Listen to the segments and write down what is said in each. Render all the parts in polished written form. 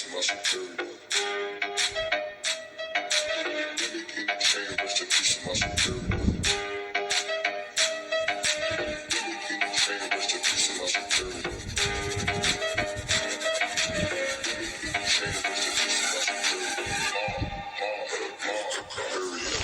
of my security. Dedicated chain, rest in peace of my security. Dedicated chain, rest in peace of my security. Dedicated chain, rest in peace of my security.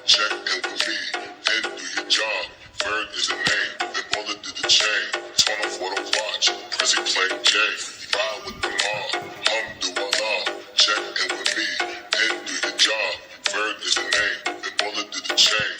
Check in with me and do your job. Bird is the name, then bullet did the chain. Torn off what I watch, Prezi playing J. Ride with the mob, Allah. Check in with me and do your job. Bird is the name, then bullet did the chain.